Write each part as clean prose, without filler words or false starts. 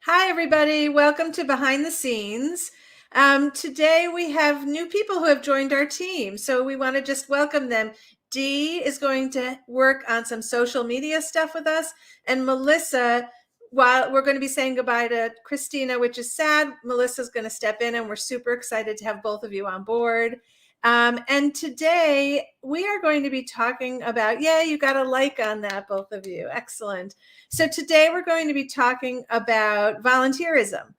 Hi, everybody. Welcome to Behind the Scenes. Today we have new people who have joined our team, so we want to just welcome them. Dee is going to work on some social media stuff with us, and Melissa, while we're going to be saying goodbye to Christina, which is sad, Melissa's going to step in, and we're super excited to have both of you on board. And today we are going to be talking about, you got a like on that, both of you. Excellent. So today we're going to be talking about volunteerism.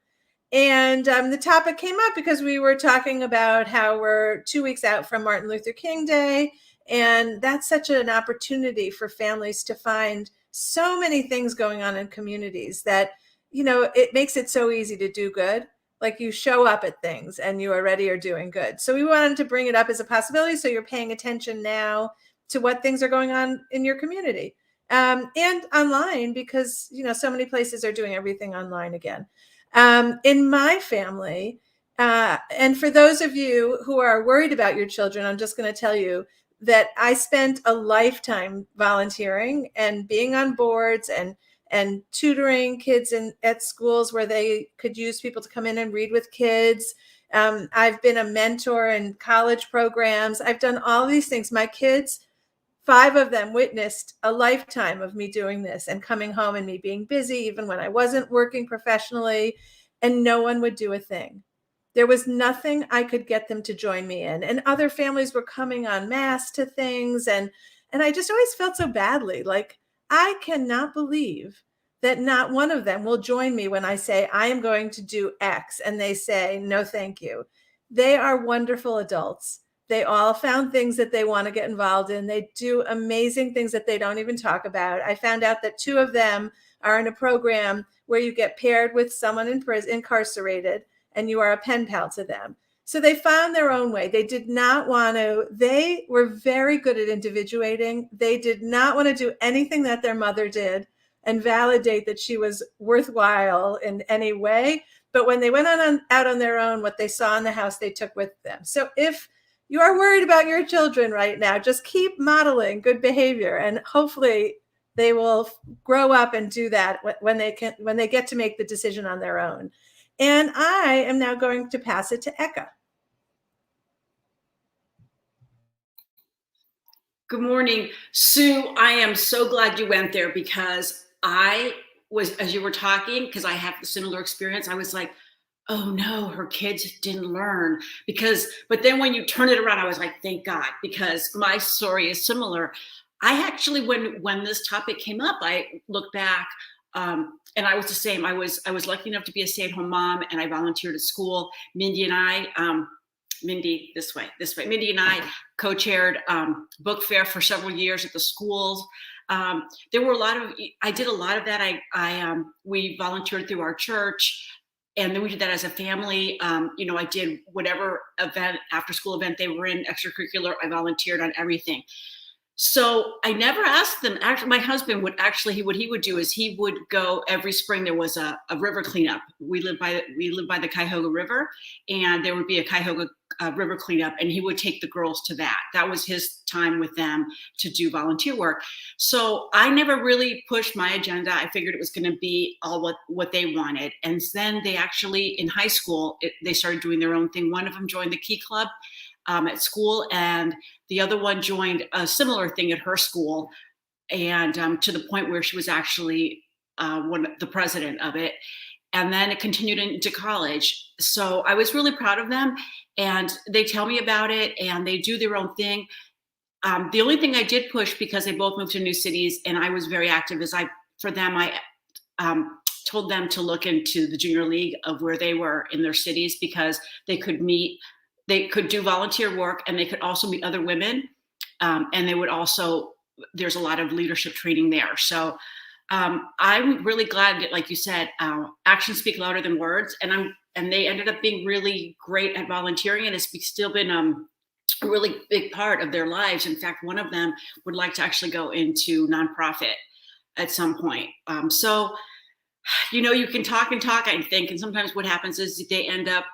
And the topic came up because we were talking about how we're 2 weeks out from Martin Luther King Day. And that's such an opportunity for families to find so many things going on in communities that, it makes it so easy to do good. Like you show up at things and you already are doing good. So we wanted to bring it up as a possibility. So you're paying attention now to what things are going on in your community. And online, because so many places are doing everything online again. In my family, and for those of you who are worried about your children, I'm just going to tell you that I spent a lifetime volunteering and being on boards and tutoring kids at schools where they could use people to come in and read with kids. I've been a mentor in college programs. I've done all these things. My kids, 5 of them, witnessed a lifetime of me doing this and coming home and me being busy, even when I wasn't working professionally, and no one would do a thing. There was nothing I could get them to join me in. And other families were coming en masse to things. And I just always felt so badly. Like, I cannot believe that not one of them will join me when I say, I am going to do X. And they say, no, thank you. They are wonderful adults. They all found things that they want to get involved in. They do amazing things that they don't even talk about. I found out that 2 of them are in a program where you get paired with someone in prison, incarcerated, and you are a pen pal to them. So they found their own way. They did not want to, they were very good at individuating. They did not want to do anything that their mother did and validate that she was worthwhile in any way. But when they went out on their own, what they saw in the house, they took with them. So if you are worried about your children right now, just keep modeling good behavior, and hopefully they will grow up and do that when they get to make the decision on their own. And I am now going to pass it to Eka. Good morning, Sue. I am so glad you went there because I was, as you were talking, because I have the similar experience, I was like, oh no, her kids didn't learn but then when you turn it around, I was like, thank God, because my story is similar. I actually, when this topic came up, I looked back, and I was the same. I was lucky enough to be a stay-at-home mom, and I volunteered at school. Mindy and I, this way. Mindy and I co-chaired book fair for several years at the schools. There were I did a lot of that. We volunteered through our church. And then we did that as a family. I did whatever event, after school event they were in, extracurricular. I volunteered on everything. So I never asked them. Actually, my husband would what he would do is he would go every spring. There was a river cleanup. We live by the Cuyahoga River, and there would be a Cuyahoga river cleanup, and he would take the girls to that. That was his time with them to do volunteer work. So I never really pushed my agenda. I figured it was going to be all what they wanted. And then they actually, in high school, they started doing their own thing. One of them joined the Key Club at school, and the other one joined a similar thing at her school, and to the point where she was actually the president of it. And then it continued into college. So I was really proud of them, and they tell me about it, and they do their own thing. The only thing I did push, because they both moved to new cities, and I was very active, is I told them to look into the junior league of where they were in their cities, because they could do volunteer work, and they could also meet other women. And they would also, there's a lot of leadership training there. So I'm really glad that, like you said, actions speak louder than words. And they ended up being really great at volunteering, and it's still been a really big part of their lives. In fact, one of them would like to actually go into nonprofit at some point. So, you can talk and talk, I think, and sometimes what happens is they end up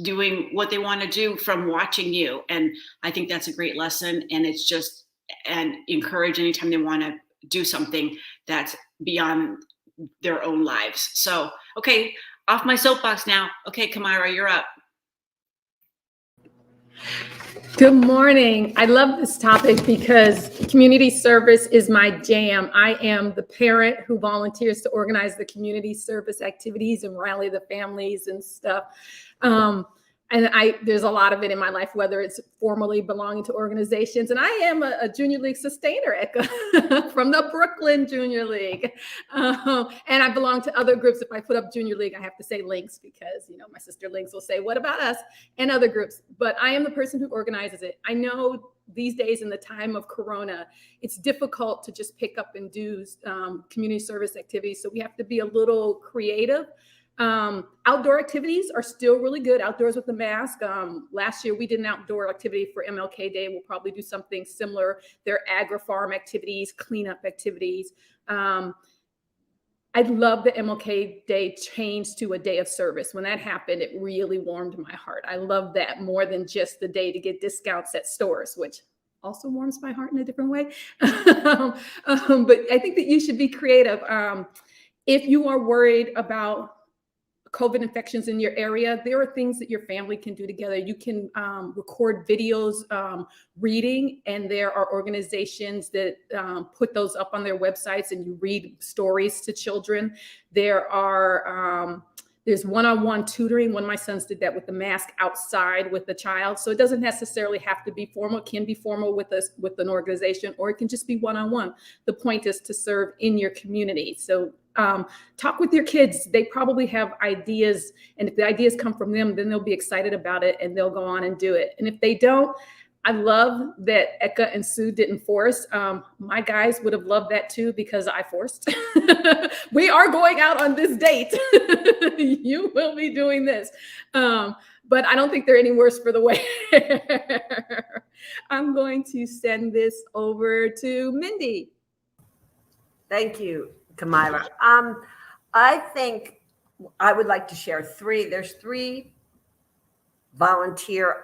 doing what they want to do from watching you. And I think that's a great lesson. And it's just, and encourage anytime they want to do something that's beyond their own lives. So, okay, off my soapbox now. Okay, Kamira, you're up. Good morning. I love this topic because community service is my jam. I am the parent who volunteers to organize the community service activities and rally the families and stuff. And there's a lot of it in my life, whether it's formally belonging to organizations. And I am a Junior League sustainer from the Brooklyn Junior League. And I belong to other groups. If I put up Junior League, I have to say links because, my sister links will say, what about us and other groups? But I am the person who organizes it. I know these days in the time of Corona, it's difficult to just pick up and do community service activities. So we have to be a little creative. Outdoor activities are still really good. Outdoors with the mask. Last year we did an outdoor activity for MLK Day. We'll probably do something similar. There are agri-farm activities, cleanup activities. I love the MLK Day change to a day of service. When that happened, it really warmed my heart. I love that more than just the day to get discounts at stores, which also warms my heart in a different way. But I think that you should be creative. If you are worried about COVID infections in your area, there are things that your family can do together. You can record videos reading, and there are organizations that put those up on their websites, and you read stories to children. There's one-on-one tutoring. One of my sons did that with the mask outside with the child. So it doesn't necessarily have to be formal. It can be formal with an organization, or it can just be one-on-one. The point is to serve in your community. So talk with your kids. They probably have ideas, and if the ideas come from them, then they'll be excited about it and they'll go on and do it. And if they don't, I love that Eka and Sue didn't force. My guys would have loved that too, because I forced. We are going out on this date. You will be doing this. But I don't think they're any worse for the wear. I'm going to send this over to Mindy. Thank you, Kamira. I think I would like to share three. There's three volunteer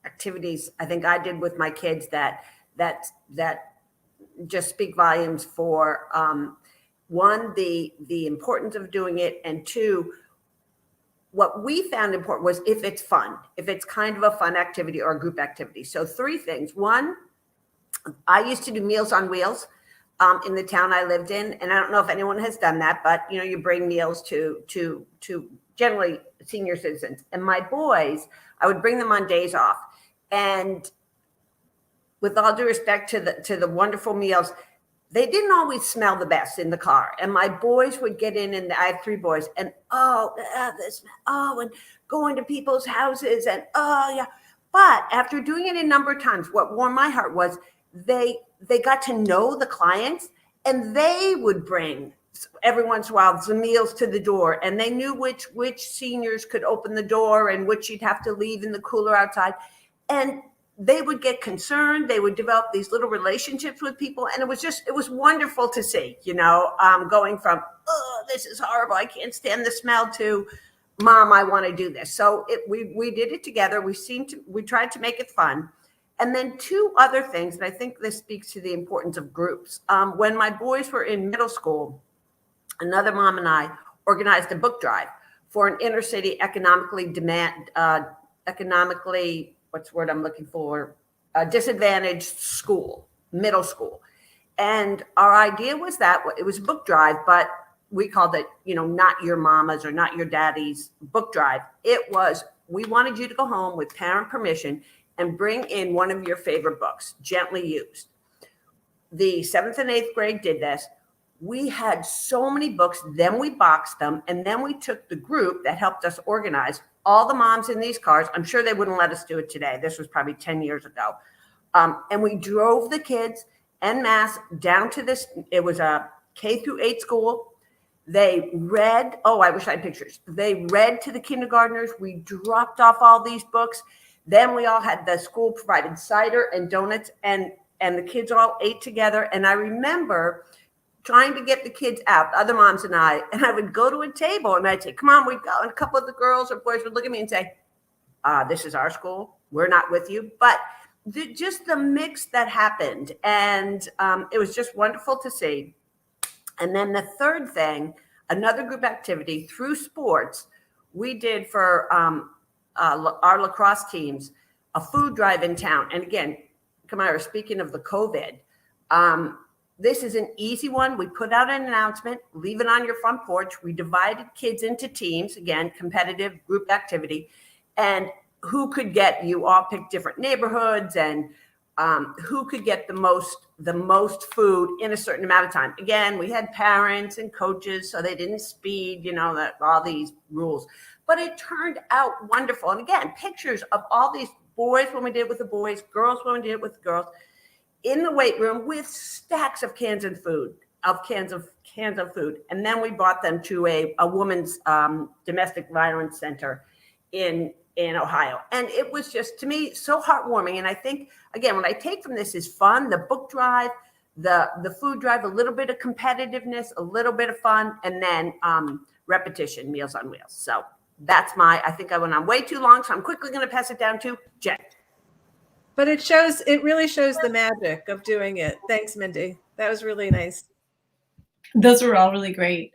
activities I think I did with my kids that just speak volumes for one, the importance of doing it, and two, what we found important was if it's fun, if it's kind of a fun activity or a group activity. So three things. One, I used to do Meals on Wheels in the town I lived in, and I don't know if anyone has done that, but you bring meals to generally senior citizens. And my boys, I would bring them on days off, and with all due respect to the wonderful meals, they didn't always smell the best in the car. And my boys would get in, and I have three boys, and and going to people's houses, and yeah. But after doing it a number of times, what warmed my heart was they got to know the clients, and they would bring every once in a while some meals to the door, and they knew which seniors could open the door and which you'd have to leave in the cooler outside. And they would get concerned. They would develop these little relationships with people. And it was wonderful to see, going from, oh, this is horrible, I can't stand the smell, to, Mom, I want to do this. So we did it together. We tried to make it fun. And then two other things, and I think this speaks to the importance of groups. When my boys were in middle school, another mom and I organized a book drive for an inner city disadvantaged school, middle school. And our idea was that it was a book drive, but we called it, not your mama's or not your daddy's book drive. It was, we wanted you to go home with parent permission and bring in one of your favorite books, gently used. The 7th and 8th grade did this. We had so many books, then we boxed them, and then we took the group that helped us organize, all the moms in these cars. I'm sure they wouldn't let us do it today. This was probably 10 years ago. And we drove the kids en masse down to this. It was a K-8 school. They read, I wish I had pictures. They read to the kindergartners. We dropped off all these books. Then we all had, the school provided cider and donuts, and the kids all ate together. And I remember trying to get the kids out, the other moms and I would go to a table and I'd say, come on, we'd go. And a couple of the girls or boys would look at me and say, this is our school. We're not with you. But just the mix that happened. And it was just wonderful to see. And then the third thing, Another group activity through sports, we did for our lacrosse teams, a food drive in town. And again, Kamara, speaking of the COVID, this is an easy one. We put out an announcement, leave it on your front porch. We divided kids into teams, again, competitive group activity, and who could get, you all picked different neighborhoods, and who could get the most food in a certain amount of time. Again, we had parents and coaches, so they didn't speed, that all these rules, but it turned out wonderful. And again, pictures of all these boys when we did it with the boys, girls when we did it with the girls, in the weight room with stacks of cans of food. And then we brought them to a woman's domestic violence center in Ohio. And it was just, to me, so heartwarming. And I think, again, what I take from this is fun, the book drive, the food drive, a little bit of competitiveness, a little bit of fun, and then repetition, Meals on Wheels. So that's I think I went on way too long, so I'm quickly going to pass it down to Jen. But it really shows the magic of doing it. Thanks, Mindy. That was really nice. Those were all really great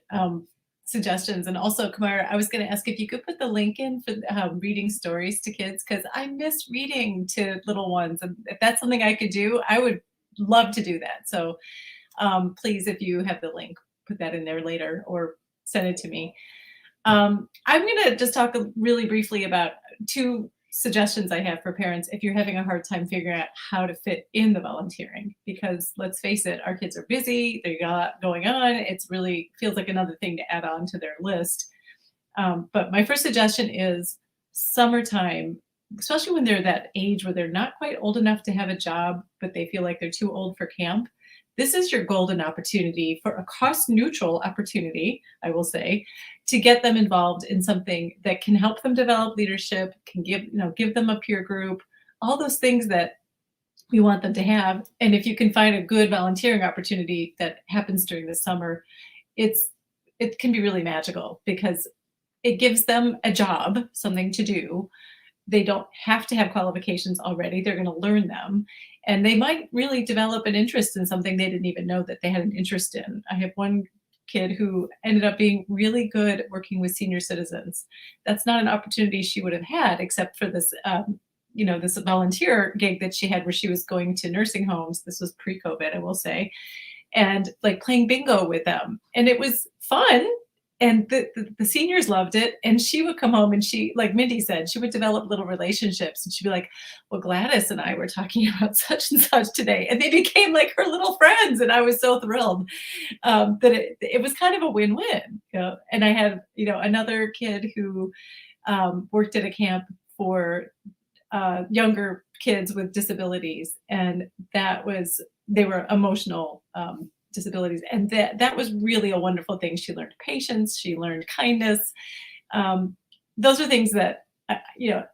suggestions. And also, Kamara, I was going to ask if you could put the link in for reading stories to kids, because I miss reading to little ones. And if that's something I could do, I would love to do that. So please, if you have the link, put that in there later or send it to me. I'm going to just talk really briefly about two suggestions I have for parents if you're having a hard time figuring out how to fit in the volunteering, because let's face it, our kids are busy, they got a lot going on. It's really feels like another thing to add on to their list. But my first suggestion is summertime, especially when they're that age where they're not quite old enough to have a job, but they feel like they're too old for camp. This is your golden opportunity, for a cost-neutral opportunity, I will say, to get them involved in something that can help them develop leadership, can give them a peer group, all those things that we want them to have. And if you can find a good volunteering opportunity that happens during the summer, it can be really magical, because it gives them a job, something to do. They don't have to have qualifications already. They're going to learn them. And they might really develop an interest in something they didn't even know that they had an interest in. I have one kid who ended up being really good at working with senior citizens. That's not an opportunity she would have had except for this, this volunteer gig that she had where she was going to nursing homes. This was pre-COVID, I will say, and like playing bingo with them. And it was fun. And the seniors loved it. And she would come home and she, like Mindy said, she would develop little relationships. And she'd be like, well, Gladys and I were talking about such and such today. And they became like her little friends. And I was so thrilled that it was kind of a win-win. And I had, another kid who worked at a camp for younger kids with disabilities. And they were emotional disabilities. And that was really a wonderful thing. She learned patience, she learned kindness. Those are things that,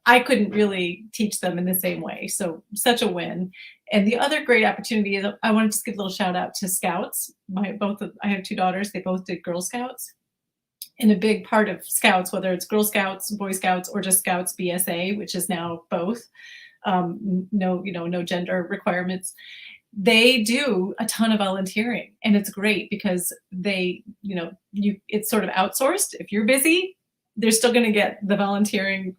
I couldn't really teach them in the same way. So such a win. And the other great opportunity is I want to just give a little shout out to Scouts. I have two daughters. They both did Girl Scouts. And a big part of Scouts, whether it's Girl Scouts, Boy Scouts, or just Scouts BSA, which is now both, no gender requirements. They do a ton of volunteering, and it's great because it's sort of outsourced. If you're busy, they're still going to get the volunteering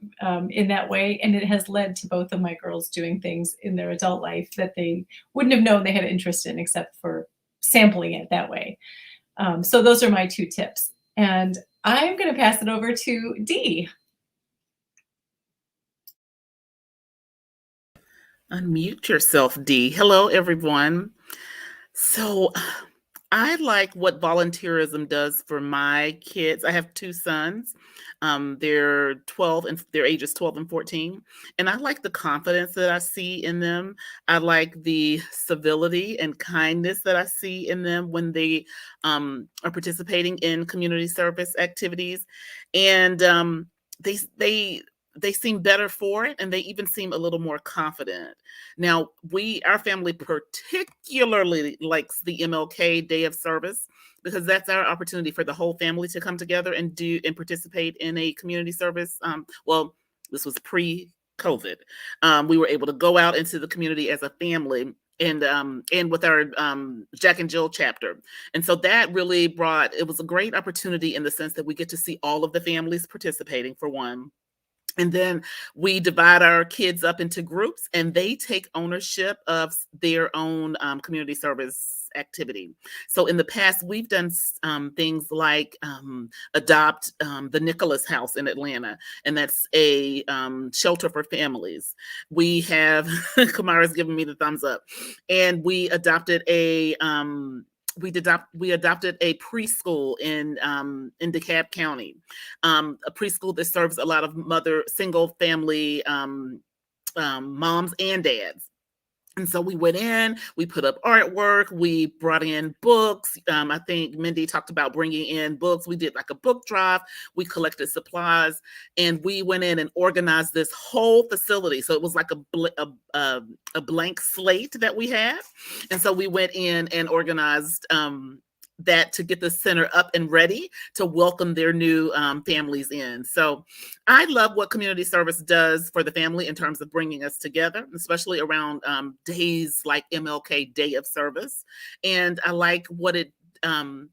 in that way. And it has led to both of my girls doing things in their adult life that they wouldn't have known they had an interest in except for sampling it that way. So those are my two tips. And I'm going to pass it over to Dee. Unmute yourself, Dee. Hello, everyone. So I like what volunteerism does for my kids. I have two sons. They're 12 and their ages 12 and 14. And I like the confidence that I see in them. I like the civility and kindness that I see in them when they are participating in community service activities. And they seem better for it, and they even seem a little more confident. Now, our family particularly likes the MLK Day of Service, because that's our opportunity for the whole family to come together and participate in a community service. This was pre-COVID. We were able to go out into the community as a family and with our Jack and Jill chapter. And so that really it was a great opportunity in the sense that we get to see all of the families participating, for one. And then we divide our kids up into groups, and they take ownership of their own community service activity. So in the past, we've done things like adopt the Nicholas House in Atlanta, and that's a shelter for families. We have, Kamara's giving me the thumbs up, and we adopted a we adopted a preschool in DeKalb County, a preschool that serves a lot of single family moms and dads. And so we went in, we put up artwork, we brought in books. I think Mindy talked about bringing in books. We did like a book drive. We collected supplies, and we went in and organized this whole facility. So it was like a blank slate that we had. And so we went in and organized that to get the center up and ready to welcome their new families in. So I love what community service does for the family in terms of bringing us together, especially around days like MLK Day of Service. And I like what the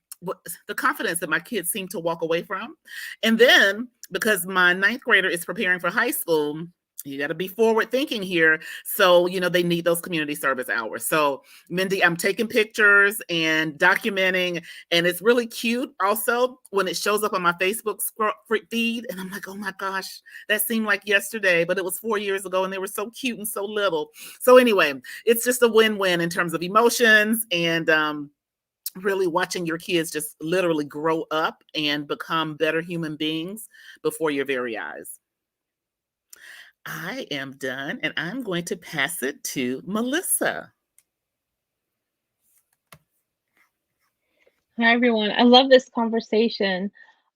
confidence that my kids seem to walk away from. And then because my ninth grader is preparing for high school, you got to be forward thinking here. So, they need those community service hours. So, Mindy, I'm taking pictures and documenting, and it's really cute also when it shows up on my Facebook feed. And I'm like, oh my gosh, that seemed like yesterday, but it was 4 years ago, and they were so cute and so little. So anyway, it's just a win-win in terms of emotions and really watching your kids just literally grow up and become better human beings before your very eyes. I am done, and I'm going to pass it to Melissa. Hi, everyone. I love this conversation.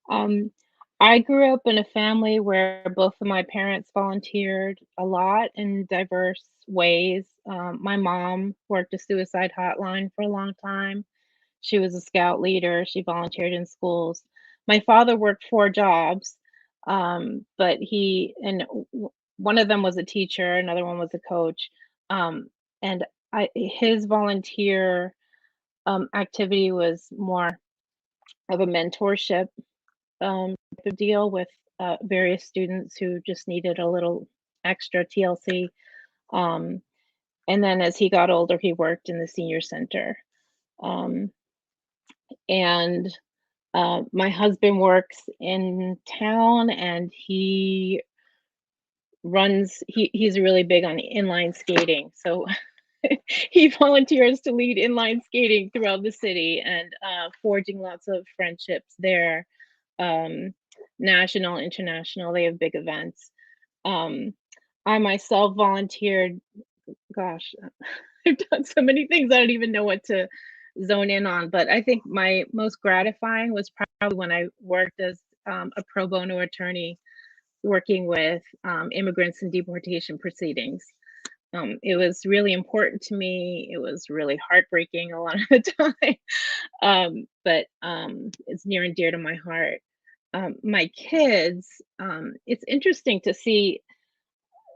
I grew up in a family where both of my parents volunteered a lot in diverse ways. My mom worked a suicide hotline for a long time. She was a scout leader. She volunteered in schools. My father worked 4 jobs, but one of them was a teacher, another one was a coach. And his volunteer activity was more of a mentorship type of deal with various students who just needed a little extra TLC. Um, and then as he got older, he worked in the senior center. And my husband works in town, and he's really big on inline skating. So he volunteers to lead inline skating throughout the city and forging lots of friendships there. National, international, they have big events. I myself volunteered, gosh, I've done so many things I don't even know what to zone in on, but I think my most gratifying was probably when I worked as a pro bono attorney working with immigrants in deportation proceedings. It was really important to me. It was really heartbreaking a lot of the time, but it's near and dear to my heart. My kids, it's interesting to see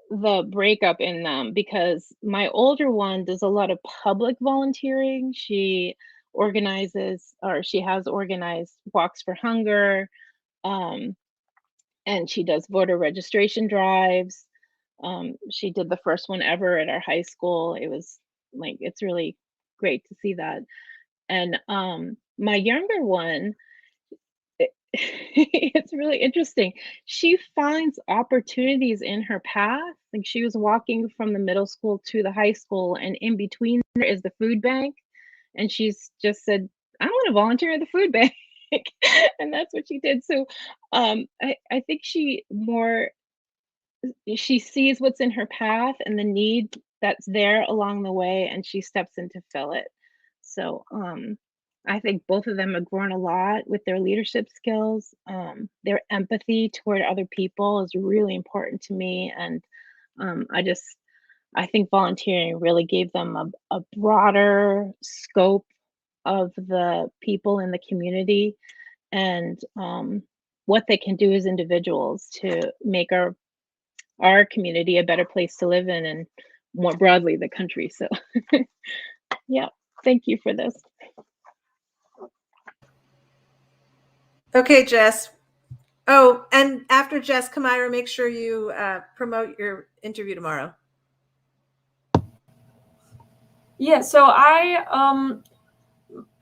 the breakup in them because my older one does a lot of public volunteering. She has organized Walks for Hunger, and she does voter registration drives. She did the first one ever at our high school. It's really great to see that. And my younger one, it's really interesting. She finds opportunities in her path. Like she was walking from the middle school to the high school, and in between there is the food bank. And she's just said, I want to volunteer at the food bank. And that's what she did. So I think she sees what's in her path and the need that's there along the way, and she steps in to fill it. So I think both of them have grown a lot with their leadership skills. Their empathy toward other people is really important to me. And I think volunteering really gave them a broader scope of the people in the community and what they can do as individuals to make our community a better place to live in. And more broadly the country. So yeah, thank you for this. Okay, Jess. Oh, and after Jess, Kamira, make sure you promote your interview tomorrow. Yeah, so I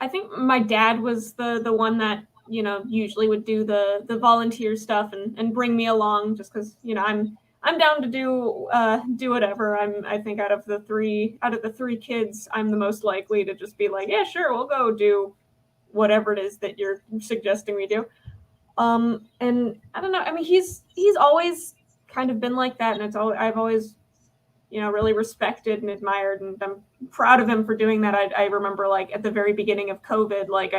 think my dad was the one that, you know, usually would do the volunteer stuff and bring me along, just because, you know, I'm down to do whatever. I think out of the three kids, I'm the most likely to just be like, yeah, sure, we'll go do whatever it is that you're suggesting we do. And I don't know, I mean, he's always kind of been like that, and I've always, you know, really respected and admired, and I'm proud of him for doing that. I remember, like, at the very beginning of COVID, like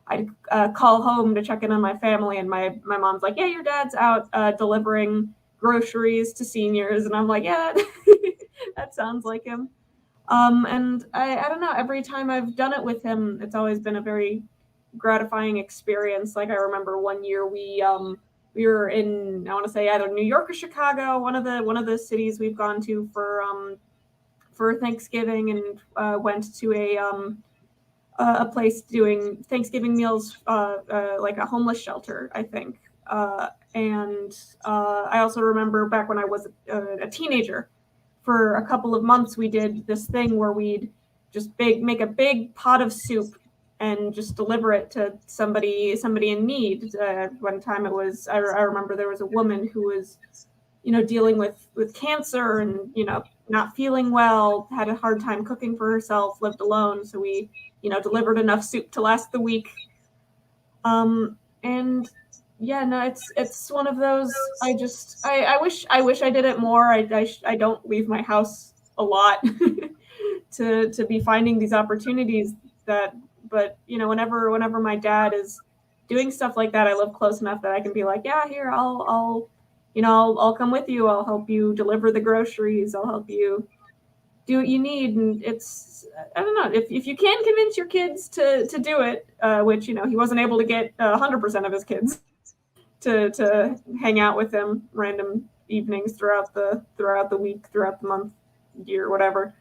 I'd call home to check in on my family, and my mom's like, yeah, your dad's out delivering groceries to seniors, and I'm like, yeah, that sounds like him. And I don't know, every time I've done it with him, it's always been a very gratifying experience. Like, I remember one year we were in, I want to say, either New York or Chicago, one of the cities we've gone to for Thanksgiving, and went to a place doing Thanksgiving meals, like a homeless shelter, I think. And I also remember back when I was a teenager, for a couple of months, we did this thing where we'd just make a big pot of soup and just deliver it to somebody in need. One time I remember there was a woman who was, you know, dealing with cancer, and, you know, not feeling well, had a hard time cooking for herself, lived alone. So we, you know, delivered enough soup to last the week. And yeah, no, it's one of those. I wish I did it more. I don't leave my house a lot to be finding these opportunities that. But, you know, whenever my dad is doing stuff like that, I live close enough that I can be like, yeah, here, I'll come with you. I'll help you deliver the groceries. I'll help you do what you need. And it's, I don't know, if you can convince your kids to do it, which, you know, he wasn't able to get 100% of his kids to hang out with him random evenings throughout the week, throughout the month, year, whatever.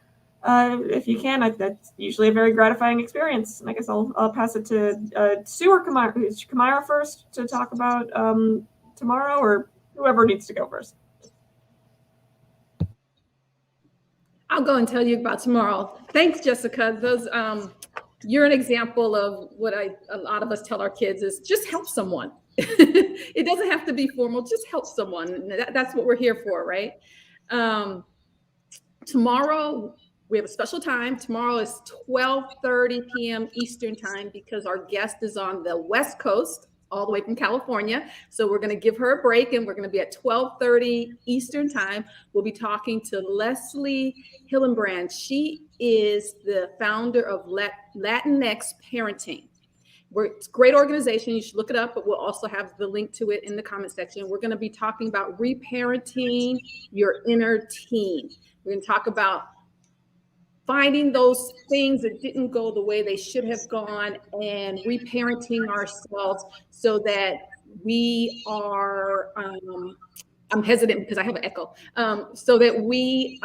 If you can, that's usually a very gratifying experience. And I guess I'll pass it to Sue or Kamira first to talk about tomorrow, or whoever needs to go first. I'll go and tell you about tomorrow. Thanks, Jessica. Those, you're an example of what a lot of us tell our kids is just help someone. It doesn't have to be formal, just help someone. That's what we're here for, right? Tomorrow, we have a special time. Tomorrow is 12:30 p.m. Eastern time, because our guest is on the West Coast, all the way from California. So we're going to give her a break, and we're going to be at 12:30 Eastern time. We'll be talking to Leslie Hillenbrand. She is the founder of Latinx Parenting. It's a great organization. You should look it up, but we'll also have the link to it in the comment section. We're going to be talking about reparenting your inner teen. We're going to talk about finding those things that didn't go the way they should have gone, and reparenting ourselves so that we are, I'm hesitant because I have an echo, so that we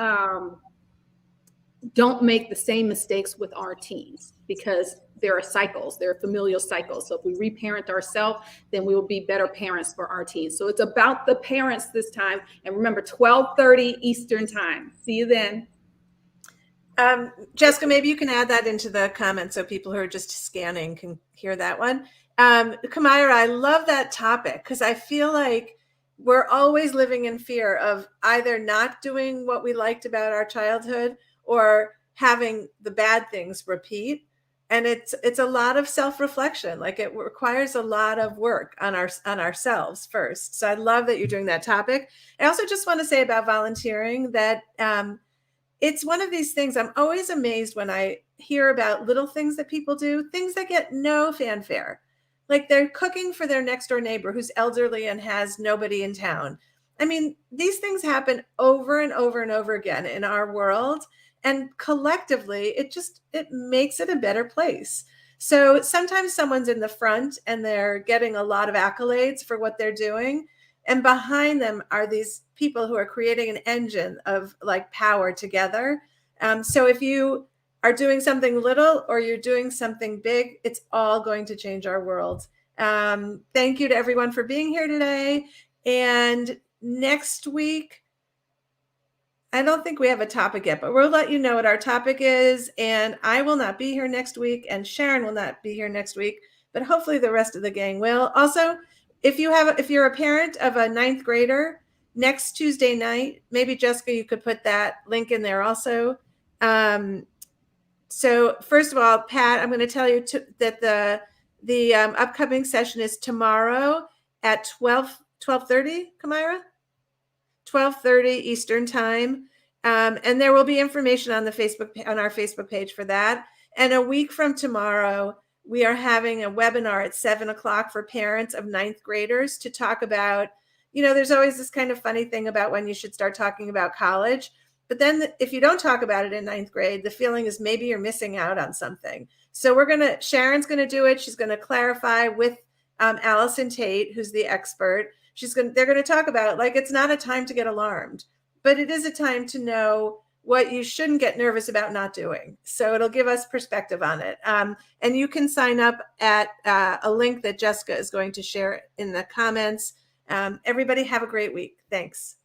don't make the same mistakes with our teens, because there are cycles, there are familial cycles. So if we reparent ourselves, then we will be better parents for our teens. So it's about the parents this time. And remember, 12:30 Eastern time. See you then. Jessica, maybe you can add that into the comments so people who are just scanning can hear that one. Kamira, I love that topic, because I feel like we're always living in fear of either not doing what we liked about our childhood or having the bad things repeat. And it's a lot of self-reflection. Like, it requires a lot of work on ourselves first. So I love that you're doing that topic. I also just want to say about volunteering that it's one of these things. I'm always amazed when I hear about little things that people do, things that get no fanfare. Like, they're cooking for their next door neighbor who's elderly and has nobody in town. I mean, these things happen over and over and over again in our world. And collectively, it makes it a better place. So sometimes someone's in the front and they're getting a lot of accolades for what they're doing. And behind them are these people who are creating an engine of like power together. So if you are doing something little or you're doing something big, it's all going to change our world. Thank you to everyone for being here today. And next week, I don't think we have a topic yet, but we'll let you know what our topic is. And I will not be here next week, and Sharon will not be here next week, but hopefully the rest of the gang will. Also, if you're a parent of a 9th grader, next Tuesday night, maybe Jessica, you could put that link in there also. So first of all, Pat, I'm going to tell you that the upcoming session is tomorrow at 12:30, Kamira? 12:30 Eastern time. And there will be information on our Facebook page for that. And a week from tomorrow, we are having a webinar at 7:00 for parents of 9th graders to talk about, there's always this kind of funny thing about when you should start talking about college. But then if you don't talk about it in 9th grade, the feeling is maybe you're missing out on something. So Sharon's going to do it. She's going to clarify with Allison Tate, who's the expert. They're going to talk about it like it's not a time to get alarmed, but it is a time to know what you shouldn't get nervous about not doing. So it'll give us perspective on it. And you can sign up at a link that Jessica is going to share in the comments. Everybody have a great week. Thanks.